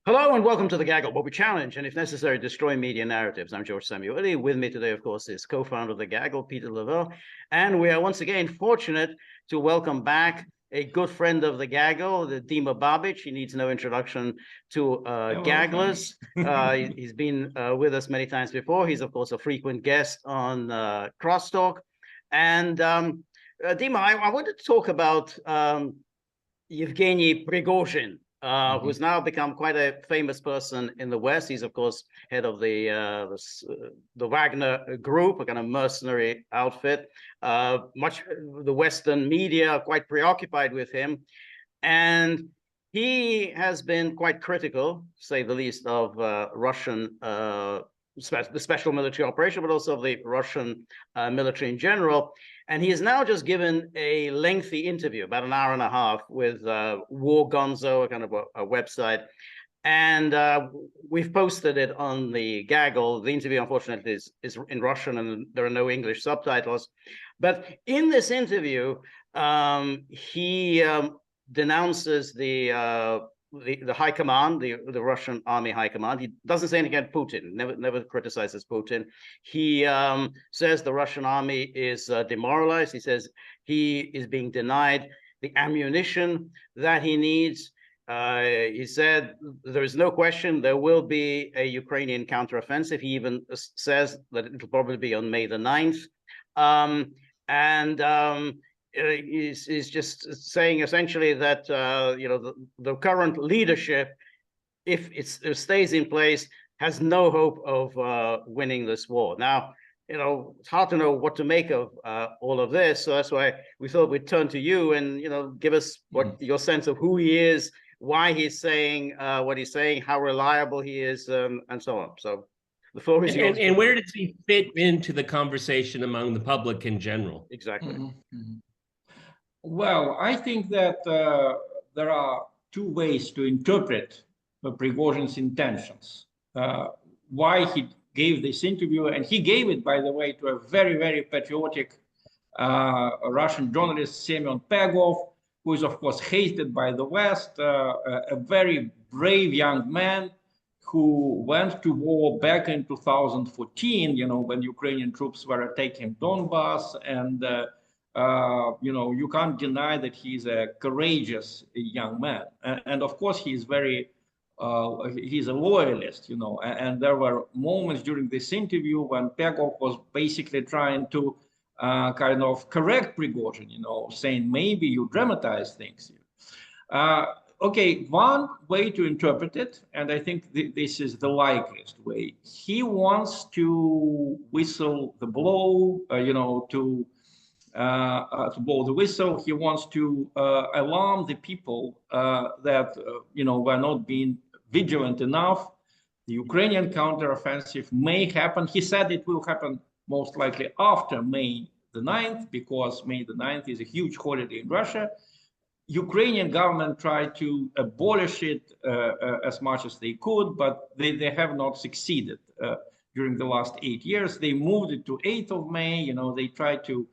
Hello and welcome to the Gaggle, where we challenge and, if necessary, destroy media narratives. I'm George Szamuely. With me today, of course, is co-founder of the Gaggle, Peter Lavelle. And we are once again fortunate to welcome back a good friend of the Gaggle, the Dmitry Babich. He needs no introduction to Gagglers. He's been with us many times before. He's, of course, a frequent guest on Crosstalk. And Dima, I wanted to talk about Evgeniy Prigozhin. Who's now become quite a famous person in the West. He's, of course, head of the Wagner group, a kind of mercenary outfit. Much the Western media are quite preoccupied with him. And he has been quite critical, to say the least, of Russian, the special military operation, but also of the Russian military in general. And he has now just given a lengthy interview, about an hour and a half, with War Gonzo, a kind of a website. And we've posted it on the Gaggle. The interview, unfortunately, is in Russian, and there are no English subtitles. But in this interview, he denounces the high command, the Russian army high command. He doesn't say anything about Putin, never criticizes Putin. He says the Russian army is demoralized. He says he is being denied the ammunition that he needs. He said there is no question there will be a Ukrainian counteroffensive. He even says that it'll probably be on May the 9th. Is just saying essentially that the current leadership, if it stays in place, has no hope of winning this war. Now, it's hard to know what to make of all of this, so that's why we thought we'd turn to you and give us what your sense of who he is, why he's saying what he's saying, how reliable he is, and so on. So the floor is yours. And where does he fit into the conversation among the public in general? Exactly. Well, I think that there are two ways to interpret Prigozhin's intentions. Why he gave this interview, and he gave it, by the way, to a very, very patriotic Russian journalist, Semyon Pegov, who is, of course, hated by the West, a very brave young man who went to war back in 2014, when Ukrainian troops were attacking Donbass, and you can't deny that he's a courageous young man. And of course, he's he's a loyalist, and there were moments during this interview when Pegov was basically trying to kind of correct Prigozhin, saying maybe you dramatize things. Okay, one way to interpret it, and I think this is the likeliest way, he wants to whistle the blow, to blow the whistle. He wants to alarm the people that were not being vigilant enough. The Ukrainian counteroffensive may happen. He said it will happen most likely after May the 9th, because May the 9th is a huge holiday in Russia. Ukrainian government tried to abolish it as much as they could, but they have not succeeded during the last 8 years. They moved it to 8th of May. They tried to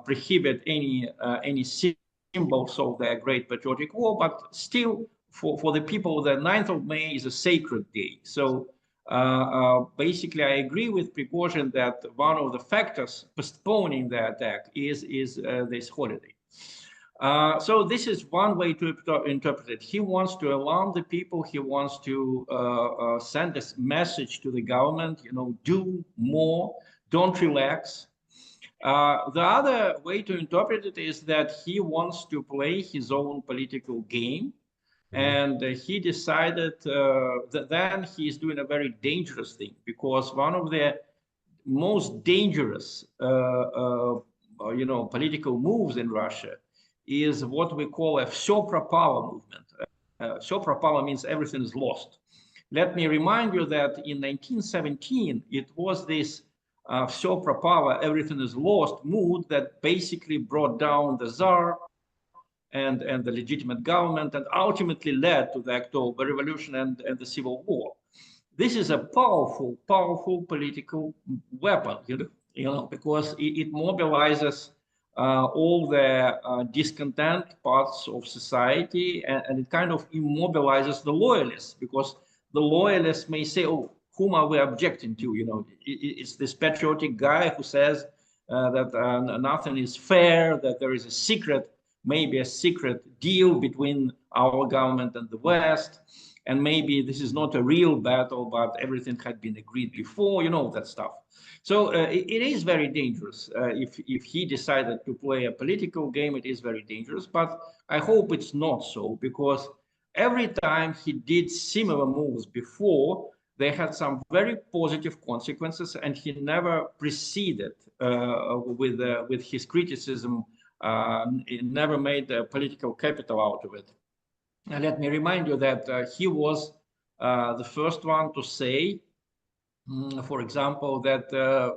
prohibit any symbols of the Great Patriotic War, but still, for the people, the 9th of May is a sacred day. So basically, I agree with Prigozhin that one of the factors postponing the attack is this holiday. So this is one way to interpret it. He wants to alarm the people. He wants to send a message to the government, do more, don't relax. The other way to interpret it is that he wants to play his own political game. And he decided that then he's doing a very dangerous thing, because one of the most dangerous, political moves in Russia is what we call a все пропало movement. Все пропало means everything is lost. Let me remind you that in 1917, it was this все пропало, everything is lost mood that basically brought down the Tsar and the legitimate government, and ultimately led to the October Revolution and the Civil War. This is a powerful, powerful political weapon, because it mobilizes all the discontent parts of society, and it kind of immobilizes the loyalists, because the loyalists may say, oh, whom are we objecting to? You know, it's this patriotic guy who says that nothing is fair, that there is a secret, maybe a secret deal between our government and the West, and maybe this is not a real battle, but everything had been agreed before, you know, that stuff. So it is very dangerous. If he decided to play a political game, it is very dangerous, but I hope it's not so, because every time he did similar moves before, they had some very positive consequences, and he never proceeded with his criticism. He never made a political capital out of it. And let me remind you that he was the first one to say, for example, that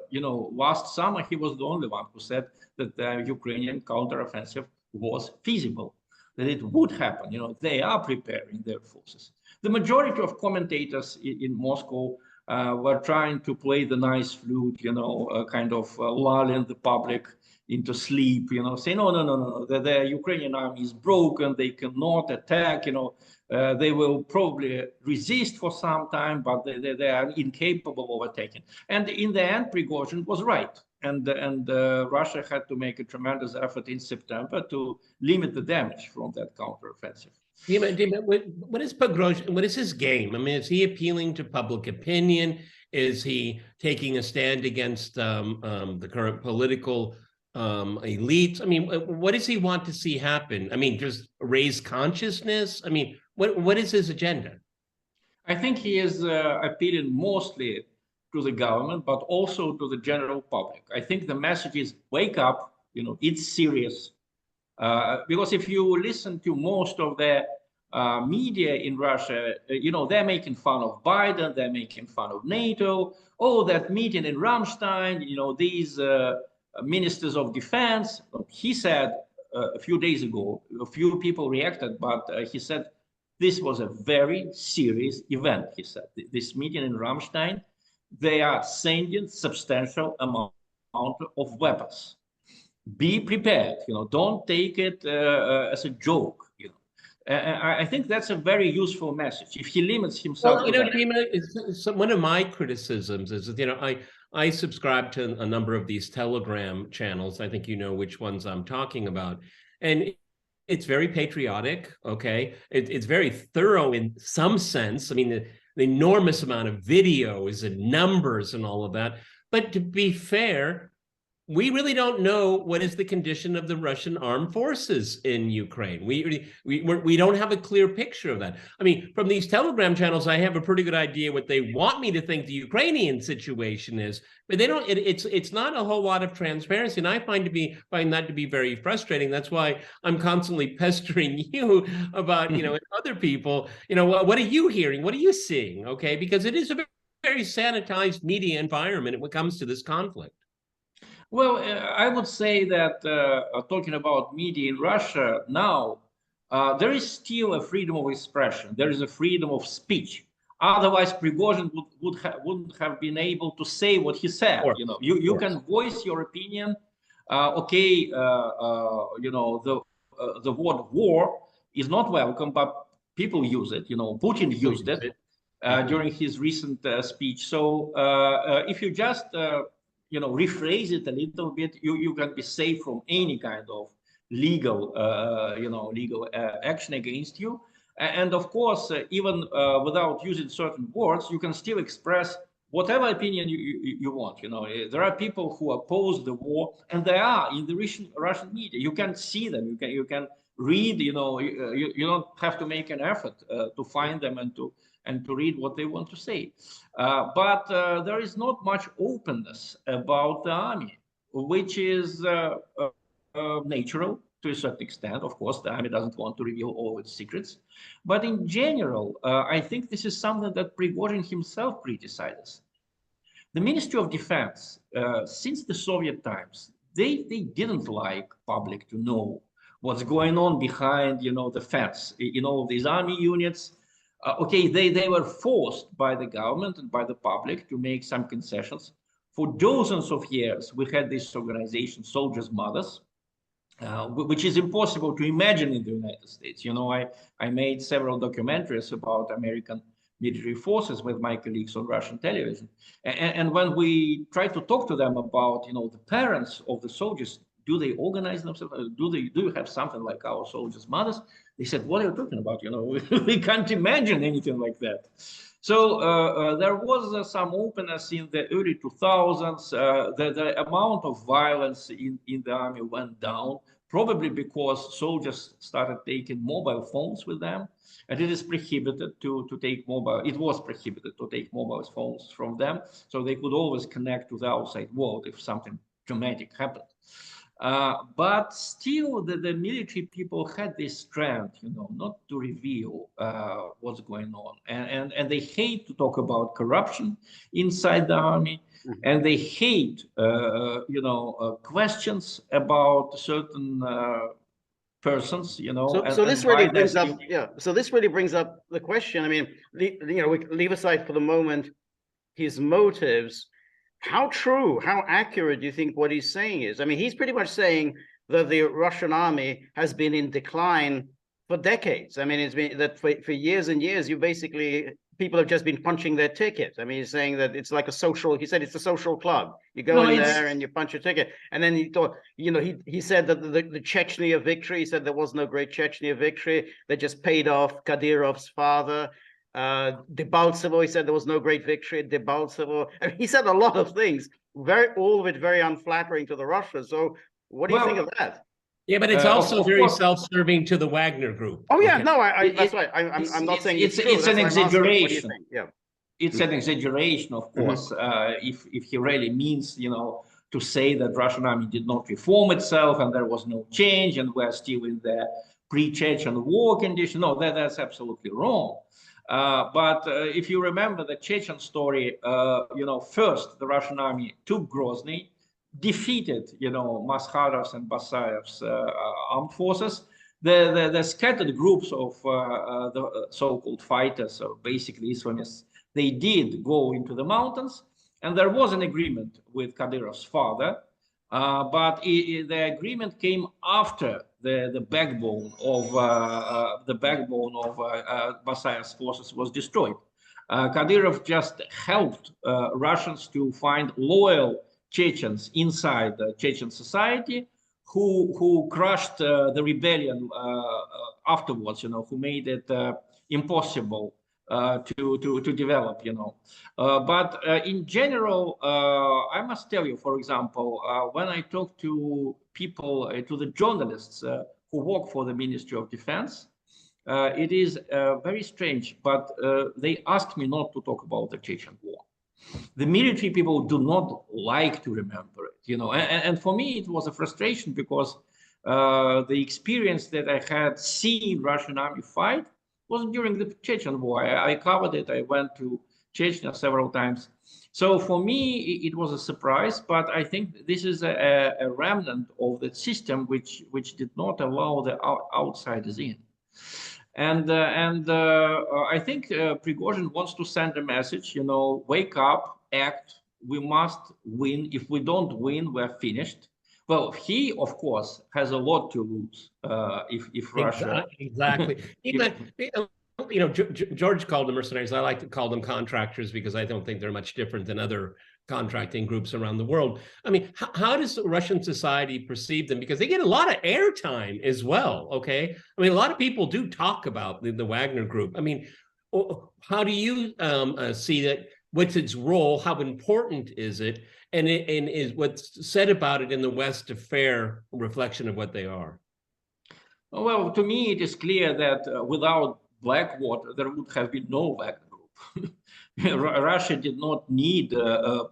you know, last summer he was the only one who said that the Ukrainian counteroffensive was feasible, that it would happen. You know, they are preparing their forces. The majority of commentators in Moscow were trying to play the nice flute, you know, kind of lulling the public into sleep, you know, saying, no, the Ukrainian army is broken, they cannot attack, you know, they will probably resist for some time, but they are incapable of attacking. And in the end, Prigozhin was right. And Russia had to make a tremendous effort in September to limit the damage from that counteroffensive. Dima, what is Prigozhin? What is his game? I mean, is he appealing to public opinion? Is he taking a stand against the current political elites? I mean, what does he want to see happen? I mean, just raise consciousness? I mean, what is his agenda? I think he is appealing mostly to the government, but also to the general public. I think the message is wake up, you know, it's serious. Because if you listen to most of the media in Russia, you know, they're making fun of Biden, they're making fun of NATO. Oh, that meeting in Ramstein, you know, these ministers of defense. He said a few days ago, a few people reacted, but he said this was a very serious event. He said this meeting in Ramstein, they are sending substantial amount of weapons. Be prepared, you know, don't take it as a joke, you know. I think that's a very useful message. If he limits himself, well, you know, Dima, one of my criticisms is that, you know, I subscribe to a number of these Telegram channels. I think you know which ones I'm talking about, and it's very patriotic. Okay, it's very thorough in some sense. I mean, the enormous amount of videos and numbers and all of that. But to be fair, we really don't know what is the condition of the Russian armed forces in Ukraine. We don't have a clear picture of that. I mean, from these Telegram channels, I have a pretty good idea what they want me to think the Ukrainian situation is, but they don't. It's not a whole lot of transparency, and I find that to be very frustrating. That's why I'm constantly pestering you about, you know, and other people. You know, what are you hearing? What are you seeing? Okay, because it is a very sanitized media environment when it comes to this conflict. Well, I would say that talking about media in Russia now, there is still a freedom of expression. There is a freedom of speech. Otherwise, Prigozhin wouldn't have been able to say what he said. Sure. You know, you can voice your opinion. You know, the word war is not welcome, but people use it. You know, Putin used it during his recent speech. So if you just you know, rephrase it a little bit, you can be safe from any kind of legal, you know, legal action against you. And of course, even without using certain words, you can still express whatever opinion you want. You know, there are people who oppose the war, and they are in the Russian media. You can see them. You can read. You know, you don't have to make an effort to find them and to read what they want to say. But there is not much openness about the army, which is natural to a certain extent. Of course, the army doesn't want to reveal all its secrets. But in general, I think this is something that Prigozhin himself criticizes. The Ministry of Defense, since the Soviet times, they didn't like public to know what's going on behind, you know, the fence in all of these army units. Okay, they were forced by the government and by the public to make some concessions. For dozens of years, we had this organization, Soldiers' Mothers, which is impossible to imagine in the United States. You know, I made several documentaries about American military forces with my colleagues on Russian television. And when we try to talk to them about, you know, the parents of the soldiers, do they organize themselves? Do you have something like our soldiers' mothers? They said, what are you talking about? You know, we can't imagine anything like that. So there was some openness in the early 2000s. The amount of violence in the army went down, probably because soldiers started taking mobile phones with them. And it is prohibited to take mobile. It was prohibited to take mobile phones from them, so they could always connect to the outside world if something dramatic happened. But still, the military people had this strength, you know, not to reveal what's going on, and they hate to talk about corruption inside the army, and they hate, you know, questions about certain persons, you know. So this really brings up, So this really brings up the question. I mean, you know, we leave aside for the moment his motives. How true, how accurate do you think what he's saying is? I mean, he's pretty much saying that the Russian army has been in decline for decades. I mean, it's been that for years and years, people have just been punching their ticket. I mean, he's saying that it's like he said it's a social club. You go in there and you punch your ticket. And then he thought, you know, he said that the Chechnya victory, he said there was no great Chechnya victory. They just paid off Kadyrov's father. Debaltsevo, he said there was no great victory at Debaltsevo. I mean, he said a lot of things, all of it very unflattering to the Russians. So what do you think of that? Yeah, but it's also very self-serving to the Wagner Group. Oh yeah, no, that's right. I'm not saying it's true. It's an exaggeration. Yeah, it's an exaggeration, of course. If he really means, you know, to say that Russian army did not reform itself and there was no change and we're still in the pre-Chechen war condition, no, that's absolutely wrong. But if you remember the Chechen story, you know, first the Russian army took Grozny, defeated, you know, Masharov's and Basayev's armed forces. The scattered groups of the so-called fighters, or basically Islamists, they did go into the mountains, and there was an agreement with Kadyrov's father, but the agreement came after the backbone of Basayev's forces was destroyed. Kadyrov just helped Russians to find loyal Chechens inside the Chechen society who crushed the rebellion afterwards, you know, who made it impossible to develop, you know. But in general, I must tell you, for example, when I talk to people, to the journalists who work for the Ministry of Defense, it is very strange, but they ask me not to talk about the Chechen War. The military people do not like to remember it, you know, and for me it was a frustration because the experience that I had seen Russian army fight was during the Chechen War. I covered it. I went to Chechnya several times. So for me, it was a surprise, but I think this is a remnant of the system which did not allow the outsiders in. And I think Prigozhin wants to send a message, you know, wake up, act, we must win. If we don't win, we're finished. Well, he, of course, has a lot to lose if Russia... Exactly. You know, George called them mercenaries. I like to call them contractors because I don't think they're much different than other contracting groups around the world. I mean, how does Russian society perceive them? Because they get a lot of airtime as well, okay? I mean, a lot of people do talk about the Wagner Group. I mean, how do you see that? What's its role? How important is it? And is what's said about it in the West a fair reflection of what they are? Well, to me, it is clear that without Blackwater, there would have been no Wagner Group. Russia did not need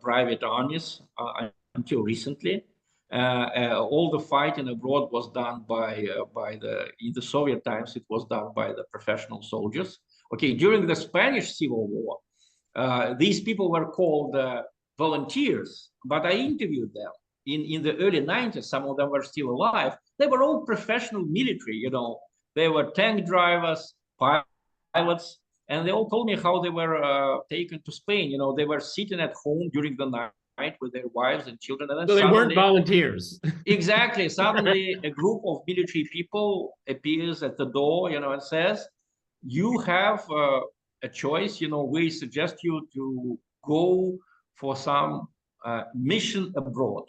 private armies until recently. All the fighting abroad was done in the Soviet times, it was done by the professional soldiers. Okay, during the Spanish Civil War, these people were called volunteers, but I interviewed them in the early 90s. Some of them were still alive. They were all professional military, you know. They were tank drivers, pilots, and they all told me how they were taken to Spain. You know, they were sitting at home during the night night with their wives and children. And then So they weren't suddenly, volunteers. exactly, suddenly a group of military people appears at the door, and says, you have a choice, we suggest you to go for some mission abroad.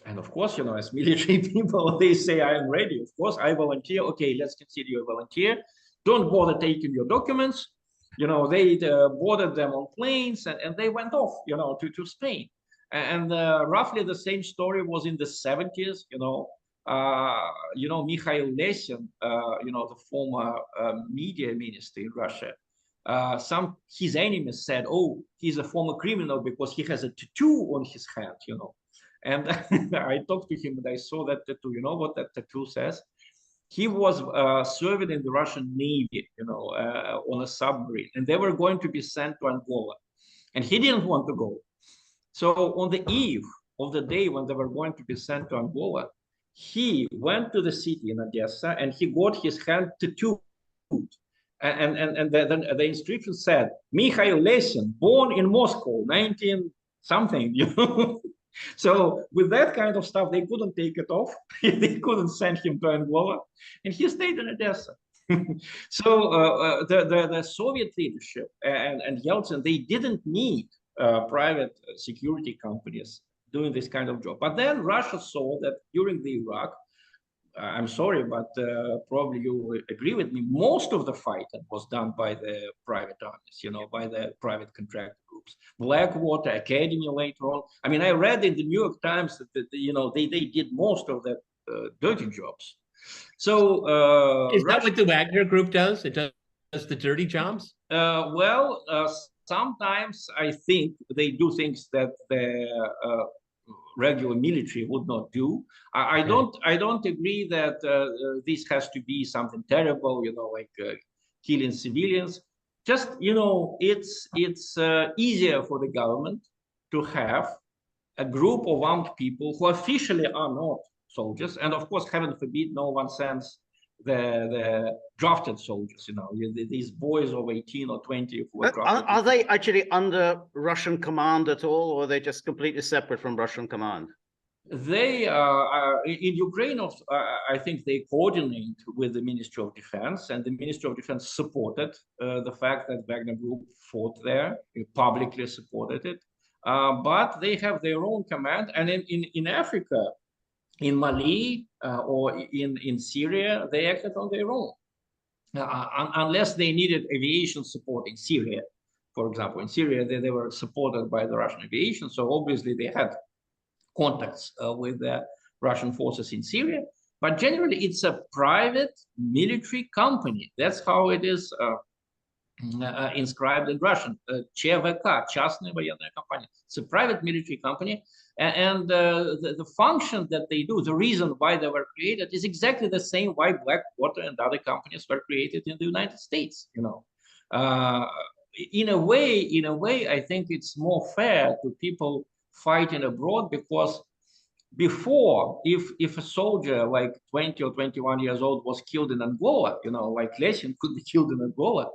And of course, as military people, they say, I am ready. Of course, I volunteer. Okay, let's consider you a volunteer. Don't bother taking your documents. They boarded them on planes and they went off, to Spain. And roughly the same story was in the 70s, Mikhail Lesin, the former media minister in Russia. His enemies said, oh, he's a former criminal because he has a tattoo on his hand, And I talked to him and I saw that tattoo. You know what that tattoo says? He was serving in the Russian Navy, on a submarine, and they were going to be sent to Angola. And he didn't want to go. So on the eve of the day when they were going to be sent to Angola, he went to the city in Odessa and he got his hand tattooed. And the inscription said, Mikhail Lesin, born in Moscow, 19 something, So with that kind of stuff, they couldn't take it off. They couldn't send him to Angola, and he stayed in Odessa. So the Soviet leadership and Yeltsin, they didn't need private security companies doing this kind of job. But then Russia saw that during the Iraq, I'm sorry, but probably you will agree with me, most of the fighting was done by the private armies, by the private contractor groups. Blackwater, Academy later on. I mean, I read in the New York Times that, they did most of the dirty jobs. So is that what the Wagner Group does? It does the dirty jobs? Sometimes I think they do things that the regular military would not do. I don't agree that this has to be something terrible, like killing civilians. Just, it's easier for the government to have a group of armed people who officially are not soldiers, and of course, heaven forbid, no one sends the drafted soldiers, these boys of 18 or 20 who are drafted. Are they actually under Russian command at all, or are they just completely separate from Russian command? They in Ukraine, I think they coordinate with the Ministry of Defense, and the Ministry of Defense supported the fact that Wagner Group fought there, publicly supported it. But they have their own command, and in Africa, in Mali or in Syria, they acted on their own, unless they needed aviation support in Syria. For example, in Syria, they were supported by the Russian aviation, so obviously they had contacts with the Russian forces in Syria. But generally, it's a private military company. That's how it is inscribed in Russian, ЧВК, частная военная компания. It's a private military company, and the function that they do, the reason why they were created, is exactly the same why Blackwater and other companies were created in the United States. In a way, I think it's more fair to people fighting abroad, because before, if a soldier like 20 or 21 years old was killed in Angola, like Lesin could be killed in Angola,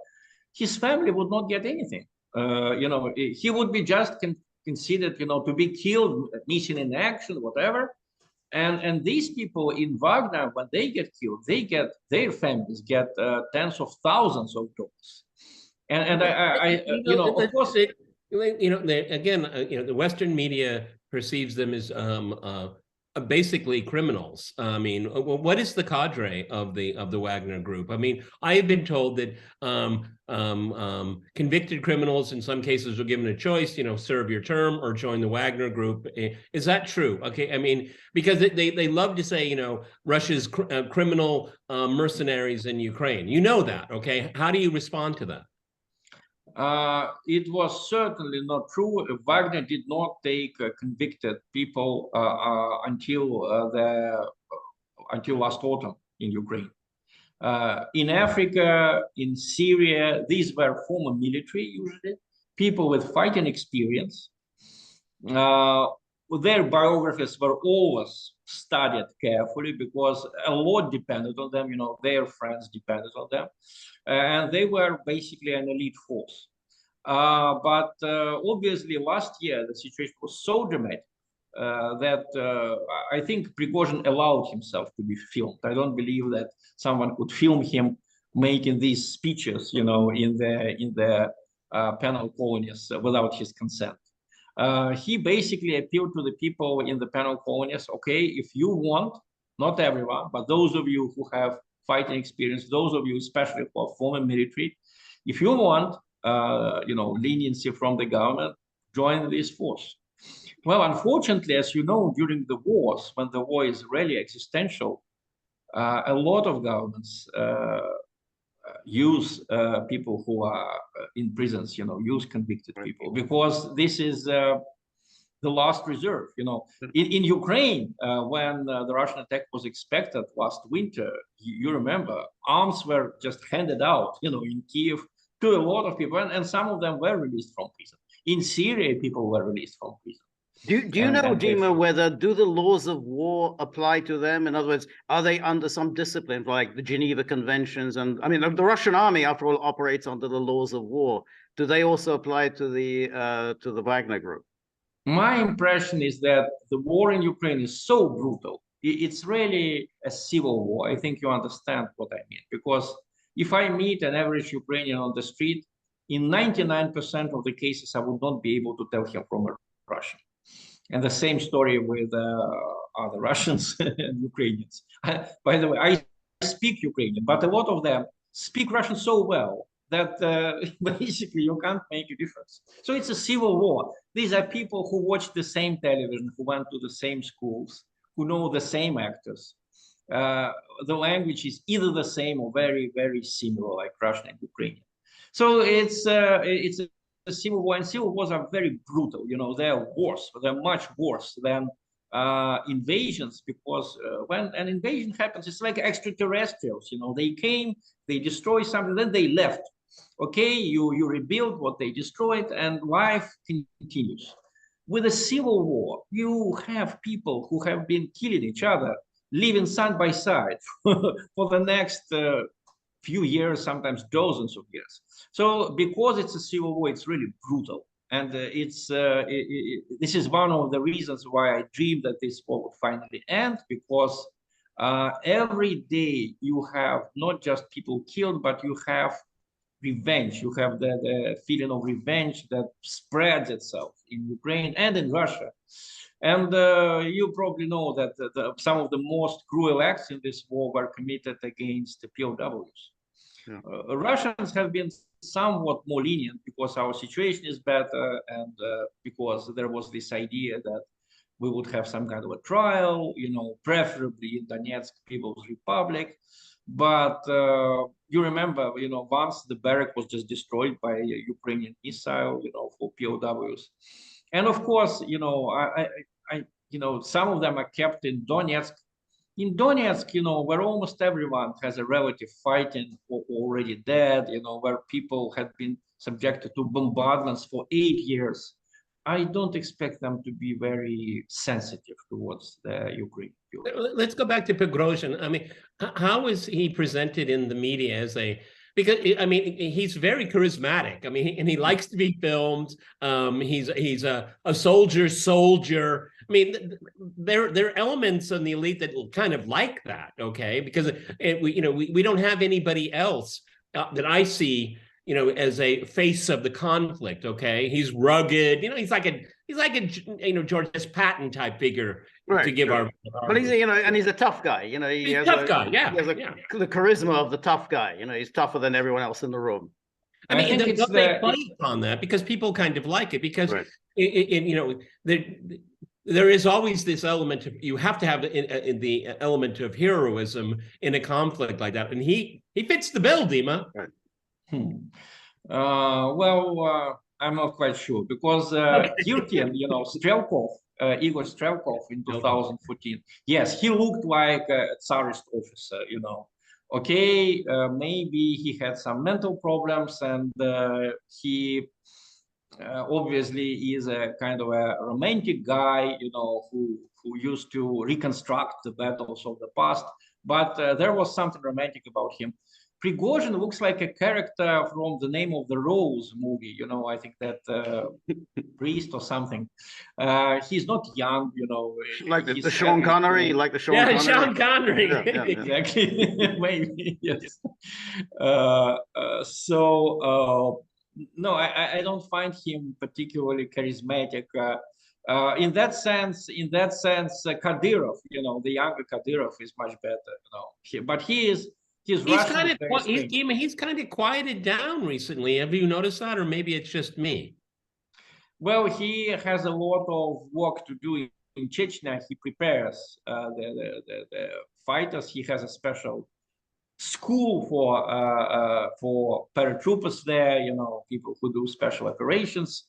his family would not get anything. He would be just considered, to be killed, missing in action, whatever. And these people in Wagner, when they get killed, their families get tens of thousands of dollars. And of course, the Western media perceives them as basically criminals. I mean, what is the cadre of the Wagner Group? I mean, I have been told that convicted criminals in some cases are given a choice, serve your term or join the Wagner Group. Is that true? Okay, I mean, because they love to say, Russia's criminal mercenaries in Ukraine. You know that, okay? How do you respond to that? It was certainly not true. Wagner did not take convicted people until last autumn in Ukraine. In Africa, in Syria, these were former military, usually people with fighting experience. Their biographies were always studied carefully because a lot depended on them. Their friends depended on them. And they were basically an elite force. But obviously, last year the situation was so dramatic that I think Prigozhin allowed himself to be filmed. I don't believe that someone could film him making these speeches, in the penal colonies without his consent. He basically appealed to the people in the penal colonies. Okay, if you want, not everyone, but those of you who have fighting experience, those of you especially who are former military, if you want, leniency from the government, join this force. Well, unfortunately, as you know, during the wars, when the war is really existential, a lot of governments use people who are in prisons, use convicted people, because this is the last reserve. In Ukraine, when the Russian attack was expected last winter, you remember, arms were just handed out, in Kiev to a lot of people, and some of them were released from prison. In Syria, people were released from prison. Do you know, Dima, whether do the laws of war apply to them? In other words, are they under some discipline, like the Geneva Conventions? And I mean, the Russian army, after all, operates under the laws of war. Do they also apply to the Wagner group? My impression is that the war in Ukraine is so brutal. It's really a civil war. I think you understand what I mean. Because if I meet an average Ukrainian on the street, in 99% of the cases, I would not be able to tell him from a Russian. And the same story with other Russians and Ukrainians. By the way, I speak Ukrainian, but a lot of them speak Russian so well that basically you can't make a difference. So it's a civil war. These are people who watch the same television, who went to the same schools, who know the same actors. The language is either the same or very, very similar, like Russian and Ukrainian. So it's a civil war, and civil wars are very brutal. They're worse. They're much worse than invasions, because when an invasion happens, it's like extraterrestrials. They came, they destroy something, then they left. Okay, you rebuild what they destroyed, and life continues. With a civil war, you have people who have been killing each other, living side by side for the next few years, sometimes dozens of years. So because it's a civil war, it's really brutal. And this is one of the reasons why I dreamed that this war would finally end, because every day you have not just people killed, but you have revenge. You have the feeling of revenge that spreads itself in Ukraine and in Russia. And you probably know that some of the most cruel acts in this war were committed against the POWs. Yeah. Russians have been somewhat more lenient because our situation is better, and because there was this idea that we would have some kind of a trial, preferably in Donetsk People's Republic. But you remember, once the barrack was just destroyed by a Ukrainian missile, for POWs. And of course, some of them are kept in Donetsk. In Donetsk, where almost everyone has a relative fighting or already dead, where people had been subjected to bombardments for 8 years, I don't expect them to be very sensitive towards the Ukraine. Let's go back to Prigozhin. I mean, how is he presented in the media as because I mean, he's very charismatic. I mean, and he likes to be filmed. He's a soldier. I mean, there are elements in the elite that kind of like that, okay? Because we don't have anybody else that I see, as a face of the conflict. Okay, he's rugged. He's like a George S. Patton type figure, right, to give our. But he's and he's a tough guy. He's a tough guy. Yeah, he has the charisma of the tough guy. He's tougher than everyone else in the room. I mean, they play on that because people kind of like it, because right. There is always this element of, you have to have in the element of heroism in a conflict like that, and he fits the bill, Dima. Right. Well, I'm not quite sure, because Kirkin, Strelkov, Igor Strelkov in 2014, yes, he looked like a Tsarist officer, Okay, maybe he had some mental problems, and he obviously is a kind of a romantic guy, who used to reconstruct the battles of the past. But there was something romantic about him. Prigozhin looks like a character from the Name of the Rose movie. You know, I think that priest or something. He's not young. You know, Like the he's Sean Connery, like the Sean Yeah, Connery. Sean Connery. Yeah, yeah, yeah. Exactly. Maybe yes. No, I don't find him particularly charismatic. In that sense, Kadyrov, you know, the younger Kadyrov is much better. You know, but he's Russian. He's kind of quieted down recently. Have you noticed that, or maybe it's just me? Well, he has a lot of work to do in Chechnya. He prepares the fighters. He has a special school for paratroopers there. You know, people who do special operations.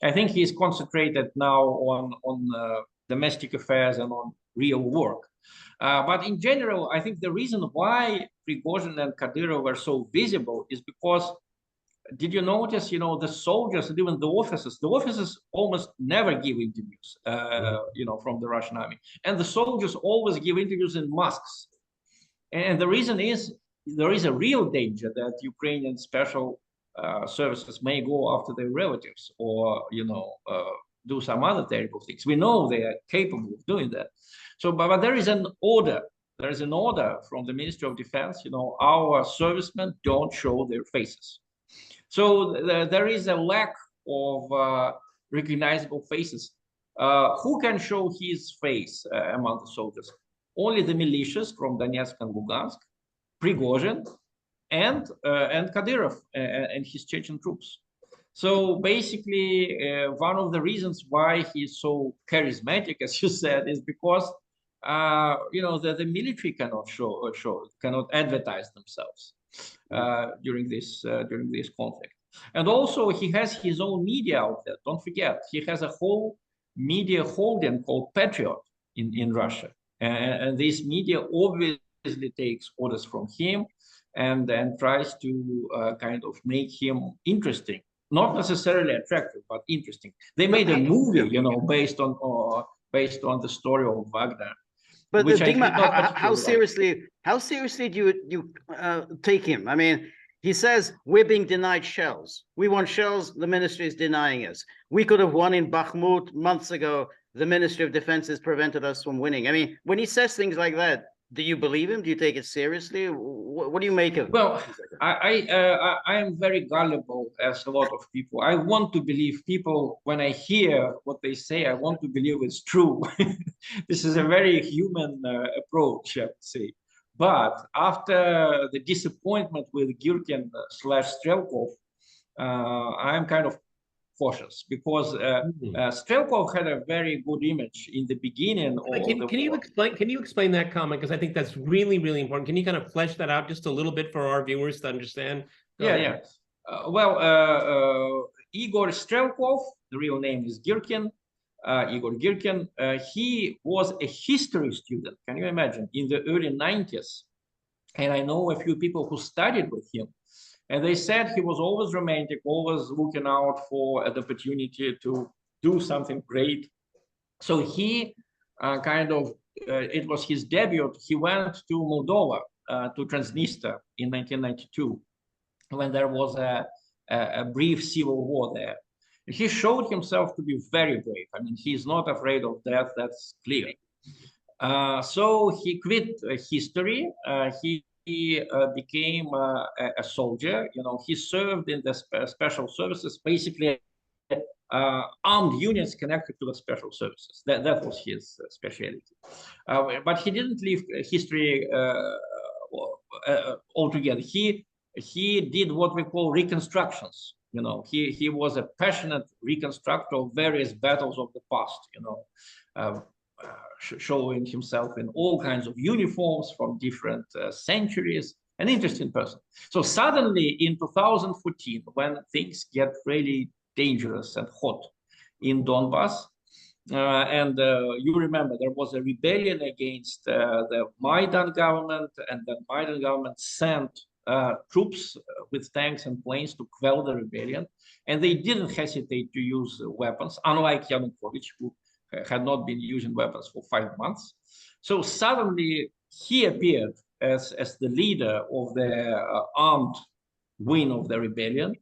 I think he's concentrated now on domestic affairs and on real work. But in general, I think the reason why Prigozhin and Kadyrov were so visible is because, did you notice, you know, the soldiers and even the officers almost never give interviews, you know, from the Russian army. And the soldiers always give interviews in masks. And the reason is there is a real danger that Ukrainian special services may go after their relatives or, you know, do some other terrible things. We know they are capable of doing that. So, but there is an order. There is an order from the Ministry of Defense, you know, our servicemen don't show their faces. So there is a lack of recognizable faces. Who can show his face among the soldiers? Only the militias from Donetsk and Lugansk, Prigozhin, and Kadyrov and his Chechen troops. So basically, one of the reasons why he's so charismatic, as you said, is because you know the military cannot cannot advertise themselves during this conflict. And also he has his own media outlet. Don't forget, he has a whole media holding called Patriot in Russia, and this media obviously takes orders from him and tries to kind of make him interesting. Not necessarily attractive, but interesting. They made a movie, you know, based on the story of Wagner. But Dima, how seriously do you take him? I mean, he says we're being denied shells. We want shells. The ministry is denying us. We could have won in Bakhmut months ago. The Ministry of Defense has prevented us from winning. I mean, when he says things like that, do you believe him? Do you take it seriously? What do you make of it? Well, I am very gullible, as a lot of people. I want to believe people when I hear what they say. I want to believe it's true. This is a very human approach, I would say. But after the disappointment with Girkin / Strelkov, I'm kind of cautious because Strelkov had a very good image in the beginning. Can you explain that comment? Because I think that's really, really important. Can you kind of flesh that out just a little bit for our viewers to understand? Yeah. Igor Strelkov, the real name is Girkin, Igor Girkin. He was a history student. Can you imagine? In the early 90s. And I know a few people who studied with him. And they said he was always romantic, always looking out for an opportunity to do something great. So he it was his debut. He went to Moldova, to Transnistria in 1992, when there was a brief civil war there. And he showed himself to be very brave. I mean, he's not afraid of death, that's clear. So he quit history. He became a soldier. You know, he served in the special services, basically armed units connected to the special services. That was his specialty. But he didn't leave history altogether. He did what we call reconstructions. You know, he was a passionate reconstructor of various battles of the past. You know. Showing himself in all kinds of uniforms from different centuries, an interesting person. So suddenly in 2014, when things get really dangerous and hot in Donbass, and you remember there was a rebellion against the Maidan government, and the Maidan government sent troops with tanks and planes to quell the rebellion, and they didn't hesitate to use weapons, unlike Yanukovych, who had not been using weapons for 5 months. So suddenly he appeared as the leader of the armed wing of the rebellion.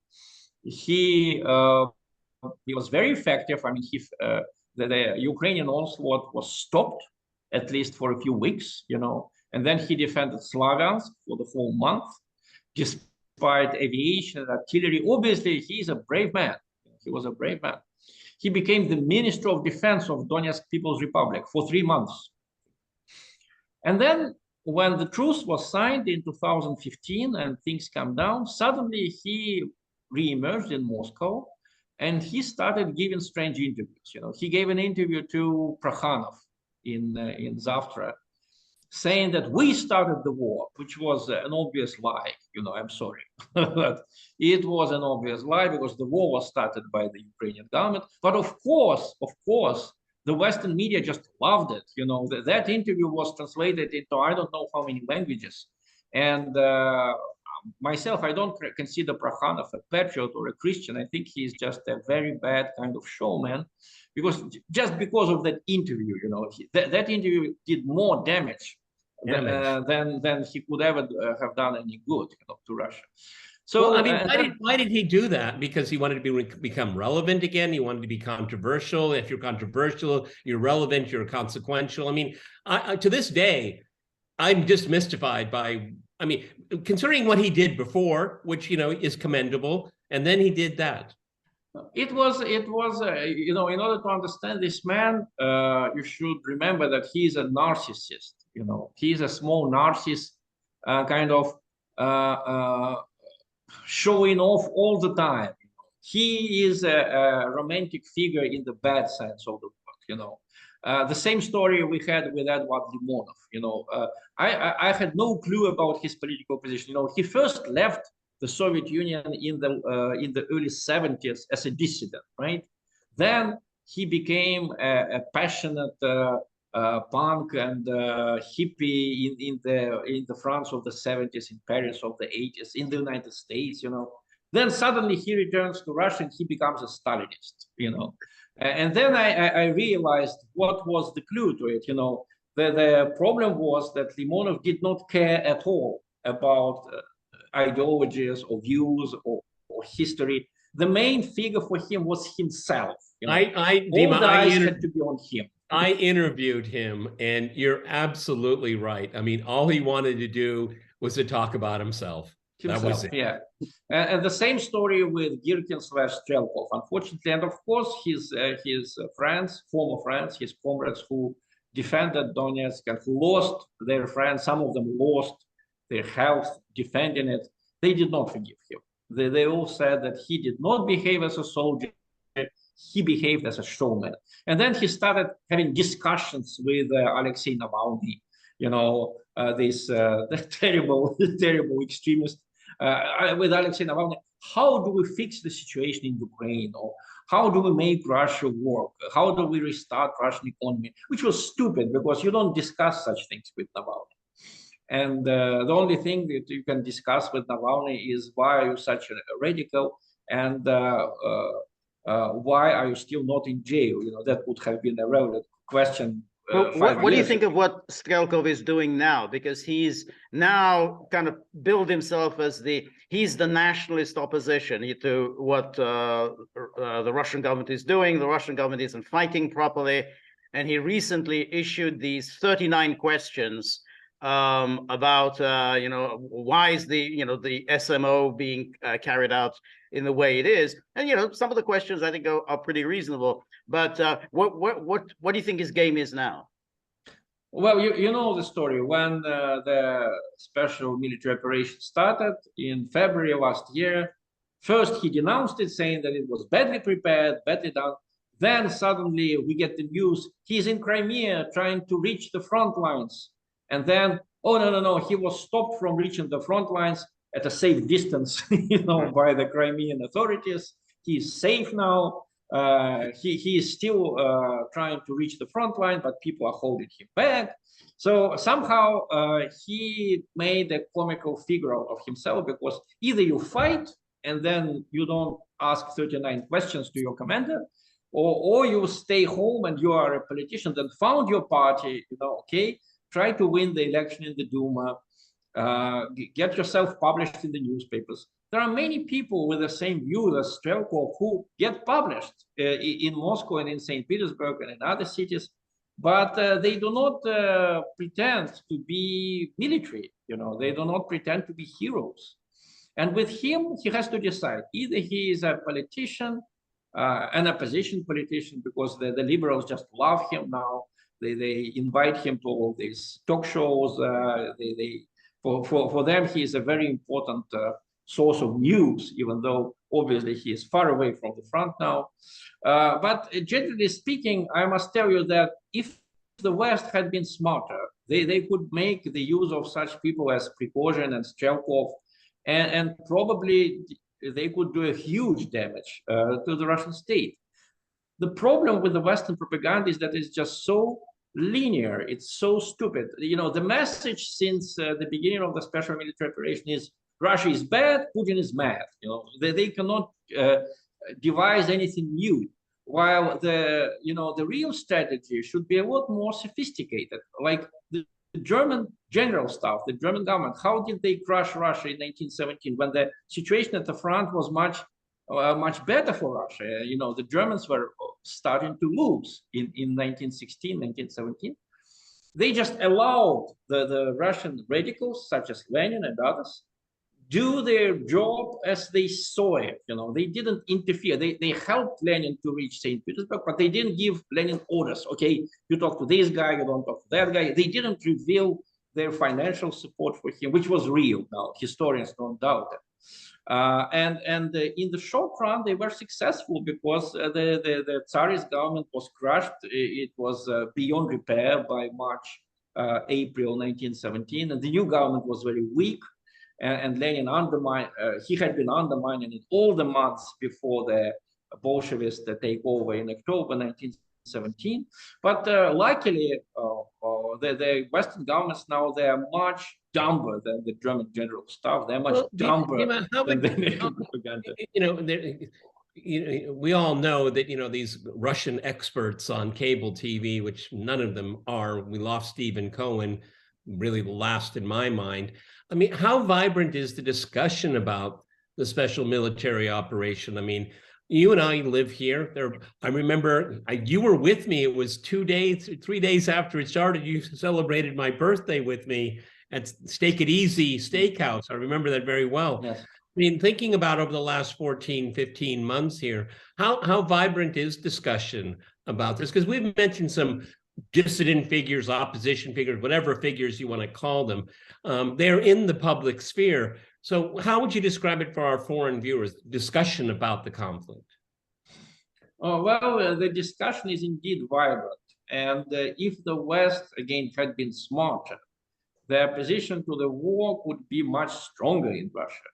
He was very effective. I mean, the Ukrainian onslaught was stopped, at least for a few weeks, you know, and then he defended Slavyansk for the whole month, despite aviation and artillery. Obviously, he's a brave man. He was a brave man. He became the Minister of Defense of Donetsk People's Republic for 3 months. And then when the truce was signed in 2015 and things calmed down, suddenly he re-emerged in Moscow and he started giving strange interviews. You know, he gave an interview to Prokhanov in Zavtra, saying that we started the war, which was an obvious lie. You know, I'm sorry, but it was an obvious lie because the war was started by the Ukrainian government. But of course, the Western media just loved it. You know, that interview was translated into I don't know how many languages. And myself, I don't consider Prokhanov a patriot or a Christian. I think he's just a very bad kind of showman, because just because of that interview, you know, that interview did more damage than he could ever have done any good, you know, to Russia. So well, I mean, why did he do that? Because he wanted to become relevant again. He wanted to be controversial. If you're controversial, you're relevant, you're consequential. I mean, to this day, I'm just mystified by, I mean, considering what he did before, which, you know, is commendable, and then he did that. It was you know, in order to understand this man, you should remember that he is a narcissist. You know, he is a small narcissist, kind of showing off all the time. He is a romantic figure in the bad sense of the word. You know, the same story we had with Edward Limonov. You know, I had no clue about his political position. You know, he first left the Soviet Union in the early 70s as a dissident, right? Then he became a passionate punk and hippie in the France of the 70s, in Paris of the 80s, in the United States, you know. Then suddenly he returns to Russia and he becomes a Stalinist, you know. And then I realized what was the clue to it, you know. The problem was that Limonov did not care at all about ideologies or views or history. The main figure for him was himself. You know? All the eyes had to be on him. I interviewed him, and you're absolutely right. I mean, all he wanted to do was to talk about himself. That was it. Yeah. And the same story with Girkin/Strelkov, unfortunately. And of course, his friends, former friends, his comrades who defended Donetsk and who lost their friends, some of them lost their health defending it, they did not forgive him. They all said that he did not behave as a soldier, he behaved as a showman. And then he started having discussions with Alexei Navalny, you know, this terrible extremist, with Alexei Navalny. How do we fix the situation in Ukraine? Or how do we make Russia work? How do we restart Russian economy? Which was stupid, because you don't discuss such things with Navalny. And the only thing that you can discuss with Navalny is why are you such a radical, and why are you still not in jail? You know, that would have been a relevant question. What do you think of what Strelkov is doing now? Because he's now kind of built himself as he's the nationalist opposition to what the Russian government is doing. The Russian government isn't fighting properly. And he recently issued these 39 questions about you know, why is the SMO being carried out in the way it is, and you know, some of the questions I think are pretty reasonable. But what do you think his game is now? Well, you know the story. When the special military operation started in February last year, first he denounced it, saying that it was badly prepared, badly done. Then suddenly we get the news he's in Crimea trying to reach the front lines. And then, oh, no, he was stopped from reaching the front lines at a safe distance, you know, by the Crimean authorities. He's safe now. He is still trying to reach the front line, but people are holding him back. So somehow he made a comical figure out of himself, because either you fight and then you don't ask 39 questions to your commander, or you stay home and you are a politician, then found your party, you know, okay, try to win the election in the Duma, Get yourself published in the newspapers. There are many people with the same view as Strelkov who get published in Moscow and in St. Petersburg and in other cities, but they do not pretend to be military. They do not pretend to be heroes. And with him, he has to decide. Either he is a politician, an opposition politician, because the liberals just love him now. They invite him to all these talk shows. For them, he is a very important source of news, even though obviously he is far away from the front now. But generally speaking, I must tell you that if the West had been smarter, they could make the use of such people as Prigozhin and Strelkov, and probably they could do a huge damage to the Russian state. The problem with the Western propaganda is that it's just so linear. It's so stupid. The message since the beginning of the special military operation is Russia is bad, Putin is mad. They cannot devise anything new. While the real strategy should be a lot more sophisticated. Like the German general staff, the German government, how did they crush Russia in 1917 when the situation at the front was much better for Russia? The Germans were starting to lose in 1916, 1917. They just allowed the Russian radicals, such as Lenin and others, do their job as they saw it. They didn't interfere. They helped Lenin to reach St. Petersburg, but they didn't give Lenin orders. Okay, you talk to this guy, you don't talk to that guy. They didn't reveal their financial support for him, which was real. Now historians don't doubt it. And in the short run, they were successful because the Tsarist government was crushed. It was beyond repair by March, April 1917, and the new government was very weak. And Lenin undermined. He had been undermining it all the months before the Bolsheviks take over in October 1917. But luckily, the Western governments now, they are much dumber than the German general staff. They're much dumber than the propaganda. We all know that these Russian experts on cable TV, which none of them are. We lost Stephen Cohen, really the last in my mind. I mean, how vibrant is the discussion about the special military operation? I mean, you and I live here. I remember you were with me. It was 3 days after it started. You celebrated my birthday with me at Steak It Easy Steakhouse. I remember that very well. Yes. I mean, thinking about over the last 14, 15 months here, how vibrant is discussion about this? Because we've mentioned some dissident figures, opposition figures, whatever figures you want to call them. They're in the public sphere. So how would you describe it for our foreign viewers, discussion about the conflict? Well, the discussion is indeed vibrant. And if the West, again, had been smarter, their position to the war would be much stronger in Russia.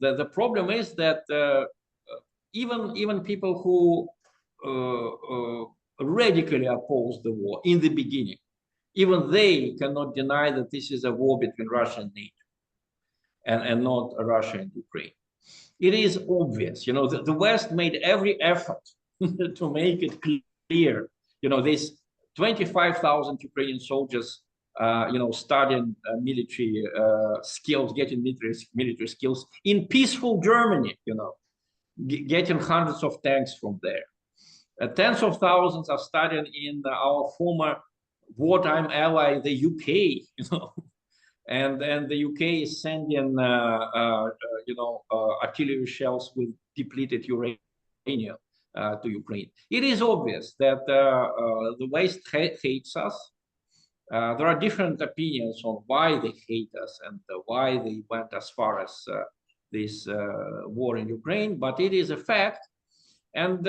The problem is that even people who radically oppose the war in the beginning, even they cannot deny that this is a war between Russia and NATO, and not Russia and Ukraine. It is obvious, the West made every effort to make it clear, these 25,000 Ukrainian soldiers, studying military skills, getting military skills in peaceful Germany, getting hundreds of tanks from there. Tens of thousands are studying in our former wartime ally, the UK, and the UK is sending, artillery shells with depleted uranium to Ukraine. It is obvious that the West hates us. There are different opinions on why they hate us and why they went as far as this war in Ukraine, but it is a fact. And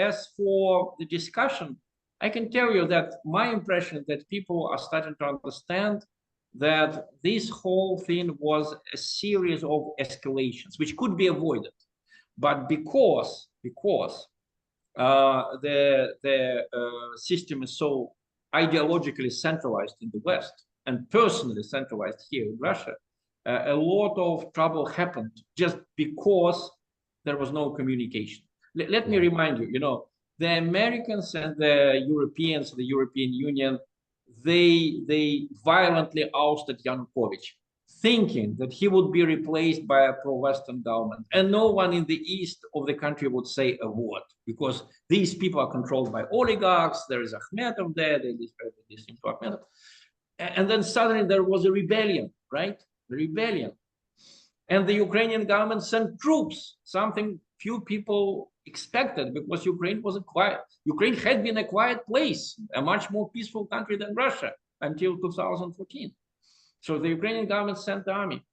as for the discussion, I can tell you that my impression is that people are starting to understand that this whole thing was a series of escalations, which could be avoided. But because the system is so ideologically centralized in the West and personally centralized here in Russia, a lot of trouble happened just because there was no communication. Let me remind you, the Americans and the Europeans, the European Union, they violently ousted Yanukovych, thinking that he would be replaced by a pro-Western government. And no one in the east of the country would say a word, because these people are controlled by oligarchs. There is Akhmetov there, they listen to Akhmetov. And then suddenly there was a rebellion, right? The rebellion. And the Ukrainian government sent troops, something few people expected, because Ukraine had been a quiet place, a much more peaceful country than Russia until 2014. So the Ukrainian government sent the army.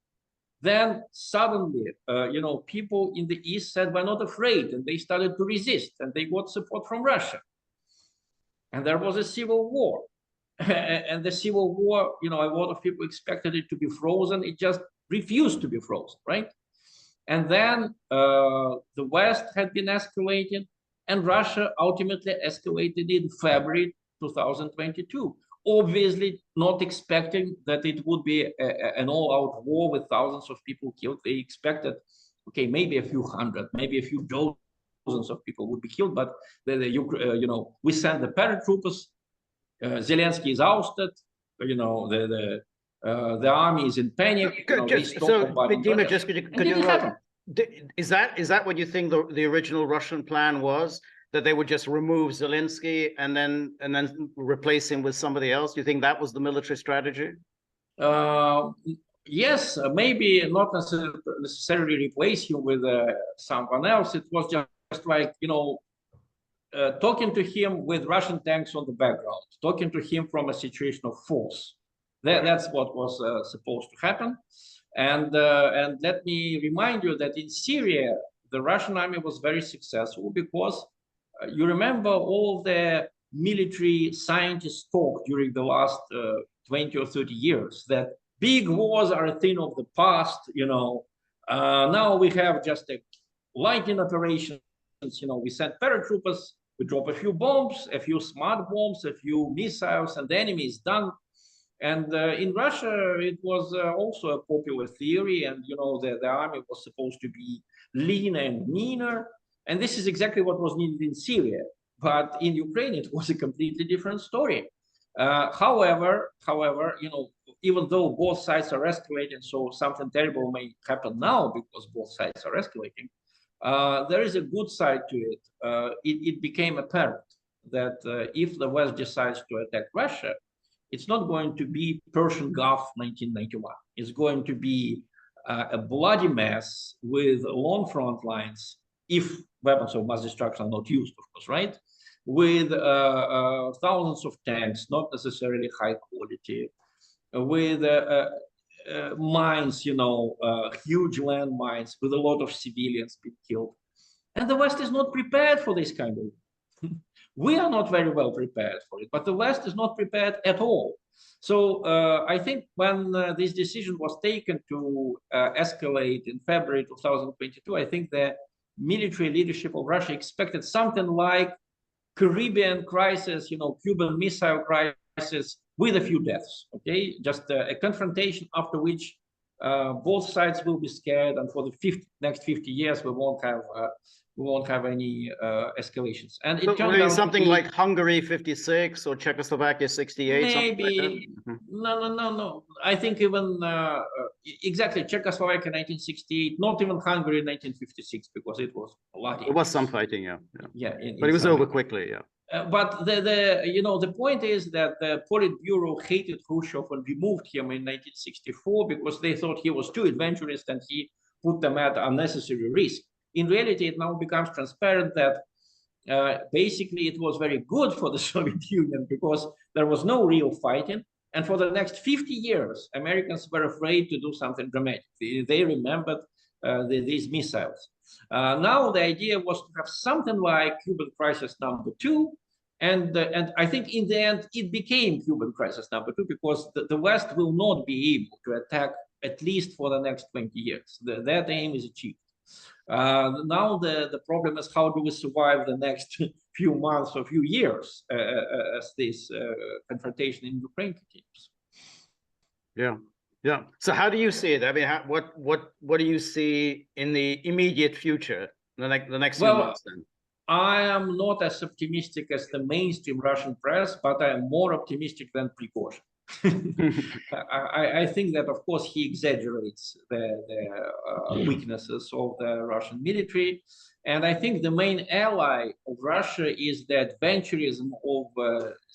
Then suddenly, people in the east said, we're not afraid, and they started to resist, and they got support from Russia. And there was a civil war. And the civil war, a lot of people expected it to be frozen. It just refused to be frozen, right? And then the West had been escalating, and Russia ultimately escalated in February 2022. Obviously not expecting that it would be an all-out war with thousands of people killed. They expected, okay, maybe a few hundred, maybe a few dozens of people would be killed, but we sent the paratroopers. Zelensky is ousted. The army is in panic. Dima, just could you is that what you think the original Russian plan was? That they would just remove Zelensky and then replace him with somebody else? Do you think that was the military strategy? Yes, maybe not necessarily replace him with someone else. It was just like, talking to him with Russian tanks on the background, talking to him from a situation of force. That's what was supposed to happen. And let me remind you that in Syria, the Russian army was very successful because you remember all the military scientists talk during the last 20 or 30 years that big wars are a thing of the past. Now we have just a lightning operations. We send paratroopers, we drop a few bombs, a few smart bombs, a few missiles, and the enemy is done. And in Russia, it was also a popular theory, and the army was supposed to be leaner and meaner. And this is exactly what was needed in Syria. But in Ukraine, it was a completely different story. However, even though both sides are escalating, so something terrible may happen now because both sides are escalating, there is a good side to it. It became apparent that if the West decides to attack Russia, it's not going to be Persian Gulf 1991. It's going to be a bloody mess with long front lines, if weapons of mass destruction are not used, of course, right? With thousands of tanks, not necessarily high quality, with mines, huge land mines, with a lot of civilians being killed. And the West is not prepared for this kind of. We are not very well prepared for it, but the West is not prepared at all. So I think when this decision was taken to escalate in February 2022, I think the military leadership of Russia expected something like Caribbean crisis, Cuban Missile Crisis with a few deaths, okay? Just a confrontation after which both sides will be scared, and for the next 50 years, we won't have any escalations. And it turned out something like Hungary 56 or Czechoslovakia 68. Maybe like no. I think even exactly Czechoslovakia 1968, not even Hungary 1956, because it was bloody. It was some fighting, yeah. But it was Hungary. over quickly, yeah. But the point is that the Politburo hated Khrushchev and removed him in 1964 because they thought he was too adventurous and he put them at unnecessary risk. In reality, it now becomes transparent that basically it was very good for the Soviet Union because there was no real fighting. And for the next 50 years, Americans were afraid to do something dramatic. They remembered these missiles. Now the idea was to have something like Cuban crisis #2. And I think in the end, it became Cuban crisis #2 because the West will not be able to attack at least for the next 20 years. That aim is achieved. Now the problem is how do we survive the next few months or few years as this confrontation in Ukraine continues? Yeah. So how do you see it? I mean, what do you see in the immediate future, the next few months then? I am not as optimistic as the mainstream Russian press, but I am more optimistic than Prigozhin. I think that, of course, he exaggerates the weaknesses of the Russian military. And I think the main ally of Russia is the adventurism of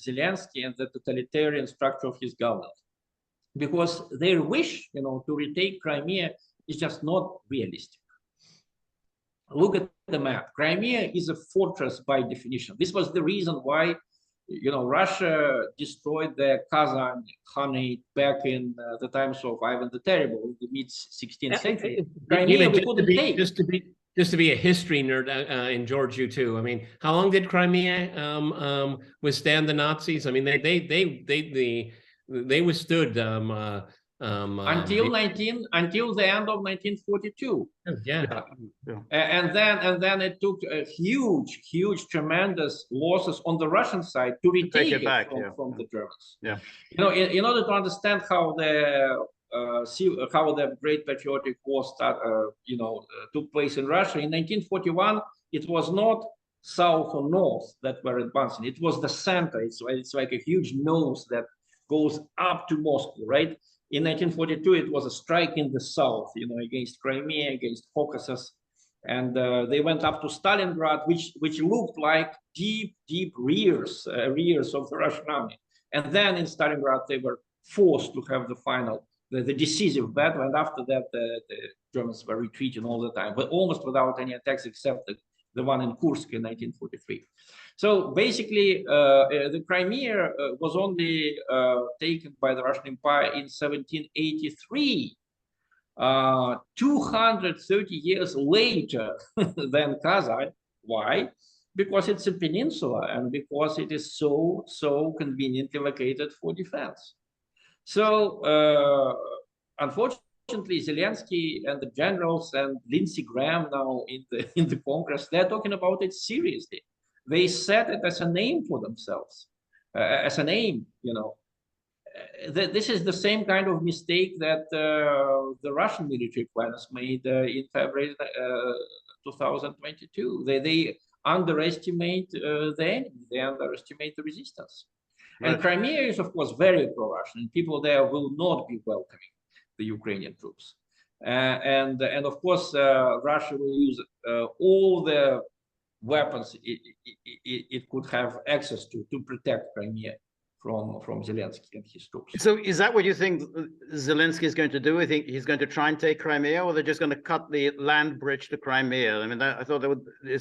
Zelensky and the totalitarian structure of his government. Because their wish, to retake Crimea is just not realistic. Look at the map. Crimea is a fortress by definition. This was the reason why, Russia destroyed the Kazan Khanate back in the times of Ivan the Terrible in the mid-16th century. Crimea we couldn't take. Just to be a history nerd, and George, you too. I mean, how long did Crimea withstand the Nazis? I mean, they withstood until the end of 1942. Yeah. And then it took a huge, tremendous losses on the Russian side to retake it back, from the Germans. Yeah. In order to understand how the Great Patriotic War took place in Russia in 1941, it was not south or north that were advancing. It was the center. It's like a huge nose that goes up to Moscow, right? In 1942, it was a strike in the south, against Crimea, against Caucasus, and they went up to Stalingrad, which looked like deep rears of the Russian army. And then in Stalingrad, they were forced to have the decisive battle, and after that, the Germans were retreating all the time, but almost without any attacks except the one in Kursk in 1943. So basically, the Crimea was only taken by the Russian Empire in 1783, 230 years later than Kazan. Why? Because it's a peninsula and because it is so conveniently located for defense. So unfortunately, Zelensky and the generals and Lindsey Graham now in the Congress, they're talking about it seriously. They set it as a name for themselves, as an aim, This is the same kind of mistake that the Russian military planners made in February 2022. They underestimate the enemy, they underestimate the resistance. Right. And Crimea is, of course, very pro-Russian, and people there will not be welcoming the Ukrainian troops. And of course, Russia will use all the weapons it could have access to protect Crimea from Zelensky and his troops. So is that what you think Zelensky is going to do? I think he's going to try and take Crimea, or they're just going to cut the land bridge to Crimea? I mean, I thought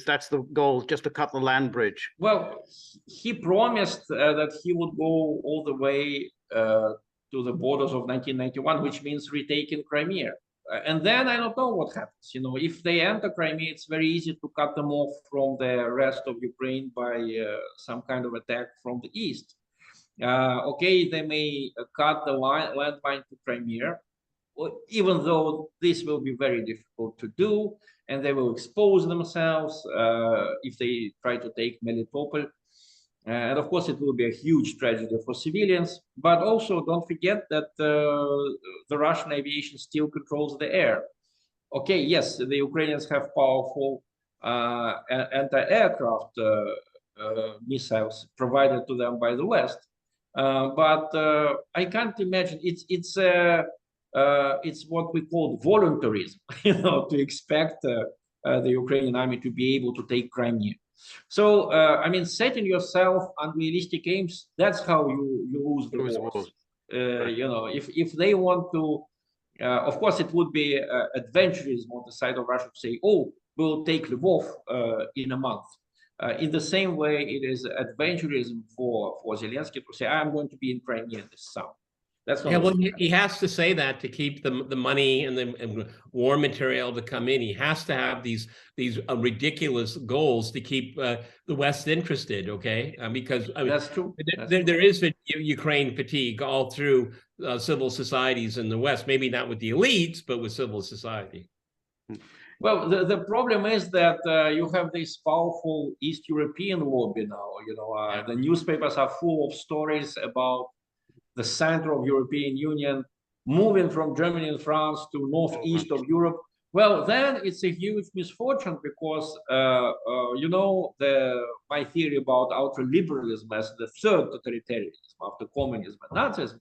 that's the goal, just to cut the land bridge. Well, he promised that he would go all the way to the borders of 1991, which means retaking Crimea. And then I don't know what happens. If they enter Crimea, it's very easy to cut them off from the rest of Ukraine by some kind of attack from the east. Okay, they may cut the landmine to Crimea, even though this will be very difficult to do, and they will expose themselves if they try to take Melitopol. And of course, it will be a huge tragedy for civilians. But also, don't forget that the Russian aviation still controls the air. Okay, yes, the Ukrainians have powerful anti-aircraft missiles provided to them by the West. But I can't imagine it's what we call voluntarism, to expect the Ukrainian army to be able to take Crimea. So I mean, setting yourself unrealistic aims, that's how you lose the wars. If they want to, of course, it would be adventurism on the side of Russia to say, oh, we'll take Lvov in a month. In the same way, it is adventurism for Zelensky to say, I'm going to be in Crimea this summer. That's not well, he has to say that to keep the money and the war material to come in. He has to have these ridiculous goals to keep the West interested, okay? Because that's true. There is Ukraine fatigue all through civil societies in the West, maybe not with the elites, but with civil society. Well, the problem is that you have this powerful East European lobby now. The newspapers are full of stories about the center of European Union moving from Germany and France to northeast of Europe, Well, then it's a huge misfortune because, you know, my theory about ultraliberalism as the third totalitarianism after communism and Nazism.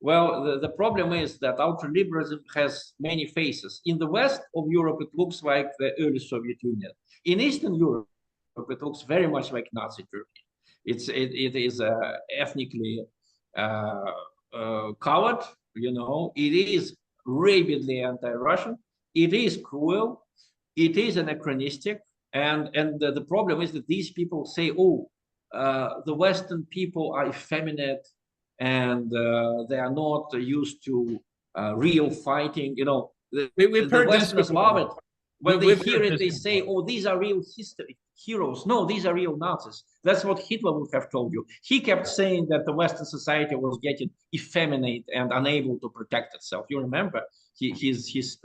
Well, the problem is that ultraliberalism has many faces. In the west of Europe, it looks like the early Soviet Union. In Eastern Europe, it looks very much like Nazi Turkey. It is ethnically colored, you know, it is rabidly anti-Russian, it is cruel, it is anachronistic, and the problem is that these people say, oh, the Western people are effeminate and they are not used to real fighting, you know. We've heard this Westerners before. love it. When they We've hear heard it, they this say, before. oh, these are real heroes. No, these are real Nazis. That's what Hitler would have told you. He kept saying that the Western society was getting effeminate and unable to protect itself. You remember his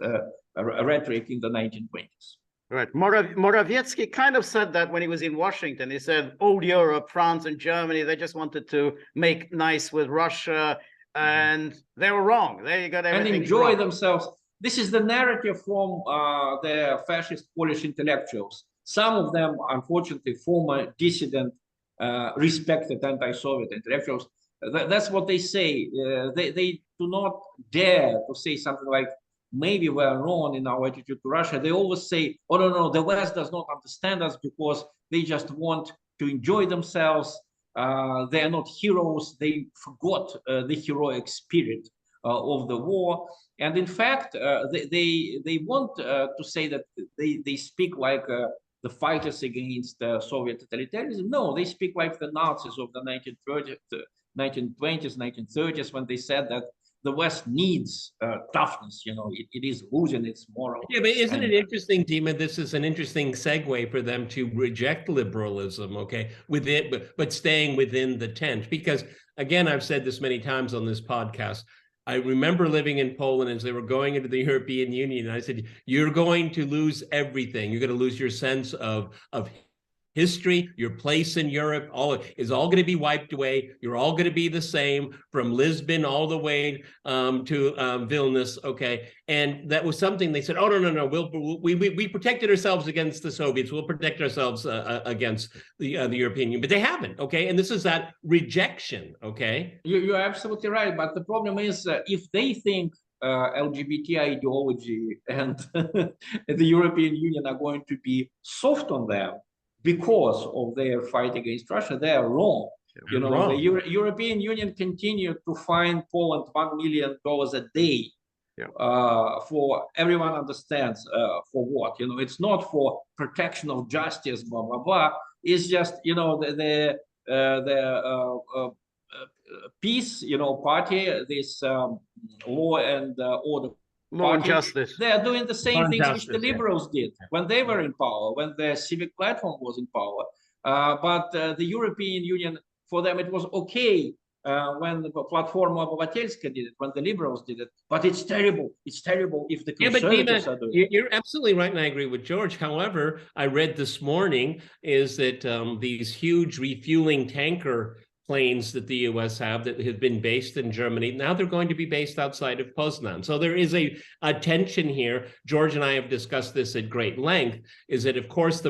rhetoric in the 1920s. Right. Morawiecki kind of said that when he was in Washington. He said, old Europe, France and Germany, they just wanted to make nice with Russia, and they were wrong. They got everything and enjoy wrong. themselves. This is the narrative from the fascist Polish intellectuals. Some of them, unfortunately, former dissident, respected anti-Soviet intellectuals. That's what they say. They do not dare to say something like, maybe we're wrong in our attitude to Russia. They always say, oh, no, the West does not understand us because they just want to enjoy themselves. They are not heroes. They forgot the heroic spirit of the war. And in fact, they want to say that they speak like the fighters against Soviet totalitarianism. No, they speak like the Nazis of the 1920s, 1930s, when they said that the West needs toughness. You know, it is losing its moral. Yeah, but isn't it interesting, Dima? This is an interesting segue for them to reject liberalism, okay, within, but staying within the tent. Because again, I've said this many times on this podcast. I remember living in Poland as they were going into the European Union, and I said, "You're going to lose everything. You're going to lose your sense of history, your place in Europe, is all going to be wiped away. You're all going to be the same from Lisbon all the way to Vilnius." Okay, and that was something they said, "Oh no, we protected ourselves against the Soviets. We'll protect ourselves against the European Union," but they haven't. Okay, and this is that rejection. Okay, you're absolutely right. But the problem is, if they think LGBT ideology and the European Union are going to be soft on them because of their fight against Russia, they are wrong. You know, the European Union continued to fine Poland $1 million a day. For everyone understands for what. You know, it's not for protection of justice, blah blah blah. It's just, you know, the peace, you know, party, this law and order. Law and justice. They are doing the same things which the liberals did when they were in power, when the civic platform was in power. But the European Union, for them, it was okay when the Platforma Obywatelska did it, when the liberals did it. But it's terrible. It's terrible if the conservatives are doing it. You're absolutely right, and I agree with George. However, I read this morning is that these huge refueling tanker planes that the U.S. have that have been based in Germany, now they're going to be based outside of Poznan. So there is a tension here. George and I have discussed this at great length, is that, of course,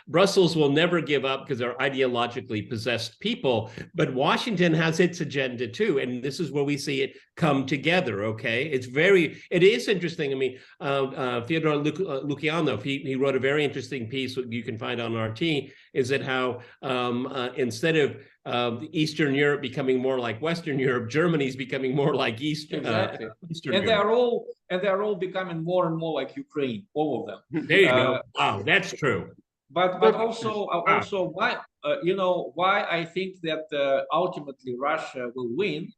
Brussels will never give up because they're ideologically possessed people, but Washington has its agenda too, and this is where we see it come together, okay? It is interesting. I mean, Fyodor Lukyanov, he wrote a very interesting piece that you can find on RT, is that how instead of Eastern Europe becoming more like Western Europe, Germany's becoming more like Eastern. Exactly. Eastern and Europe. they're all becoming more and more like Ukraine, all of them. There you go. Wow, that's true. But also why why I think that ultimately Russia will win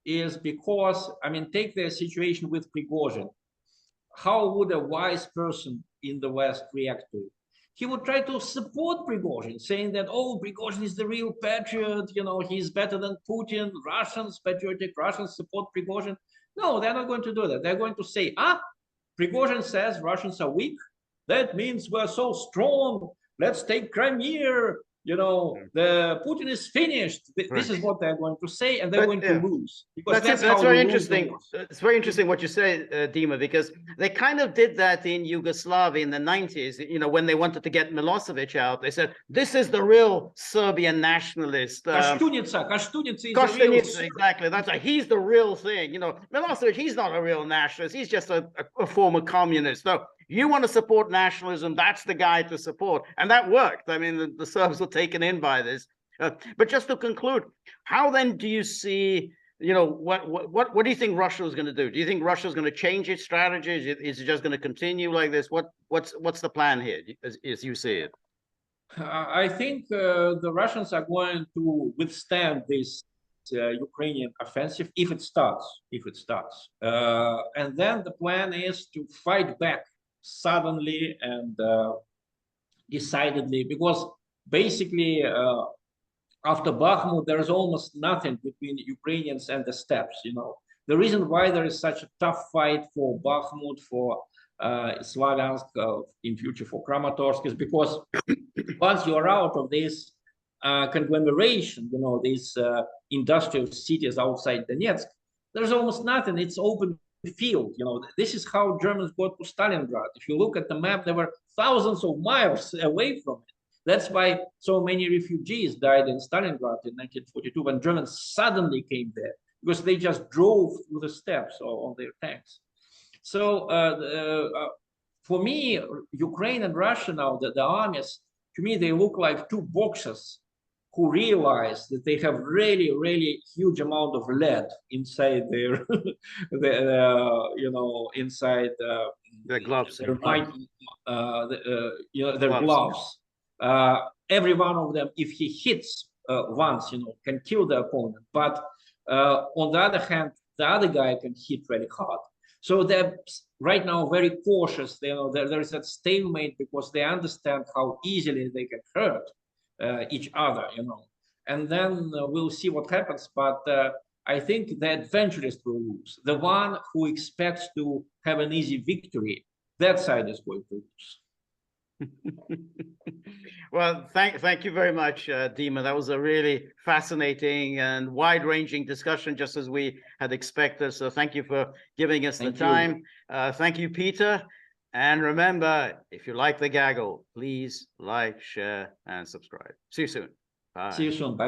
is because, I mean, take the situation with Prigozhin. How would a wise person in the West react to it? He would try to support Prigozhin, saying that, oh, Prigozhin is the real patriot, you know, he's better than Putin, Russians, patriotic Russians support Prigozhin. No, they're not going to do that. They're going to say, Prigozhin says Russians are weak. That means we're so strong. Let's take Crimea. the Putin is finished. This is what they're going to say, and they're going to lose. Because that's very interesting. It's very interesting what you say, Dima, because they kind of did that in Yugoslavia in the 90s. When they wanted to get Milosevic out, they said, this is the real Serbian nationalist. Koštunica is the real... Exactly. He's the real thing. Milosevic, he's not a real nationalist. He's just a former communist. No, you want to support nationalism, that's the guy to support. And that worked. I mean, the Serbs were taken in by this. But just to conclude, how then do you see, what do you think Russia is going to do? Do you think Russia is going to change its strategy? Is it just going to continue like this? What's the plan here, as you see it? I think the Russians are going to withstand this Ukrainian offensive if it starts. And then the plan is to fight back suddenly and decidedly, because basically after Bakhmut, there is almost nothing between Ukrainians and the steppes. The reason why there is such a tough fight for Bakhmut, for Slavyansk, in future for Kramatorsk, is because once you are out of this conglomeration, these industrial cities outside Donetsk, there's almost nothing. It's open field. This is how Germans got to Stalingrad. If you look at the map, there were thousands of miles away from it. That's why so many refugees died in Stalingrad in 1942 when Germans suddenly came there, because they just drove through the steppes on their tanks. So for me, Ukraine and Russia now, the armies, to me, they look like two boxers who realize that they have really, really huge amount of lead inside their, inside their gloves, their gloves. Every one of them, if he hits once, can kill the opponent. But on the other hand, the other guy can hit really hard. So they're right now very cautious. There is that stalemate because they understand how easily they can hurt each other, and then we'll see what happens. But I think the adventurist will lose. The one who expects to have an easy victory, that side is going to lose. Well, thank you very much, Dima. That was a really fascinating and wide-ranging discussion, just as we had expected. So thank you for giving us the time. Thank you, Peter. And remember, if you like the Gaggle, please like, share, and subscribe. See you soon. Bye. See you soon. Bye.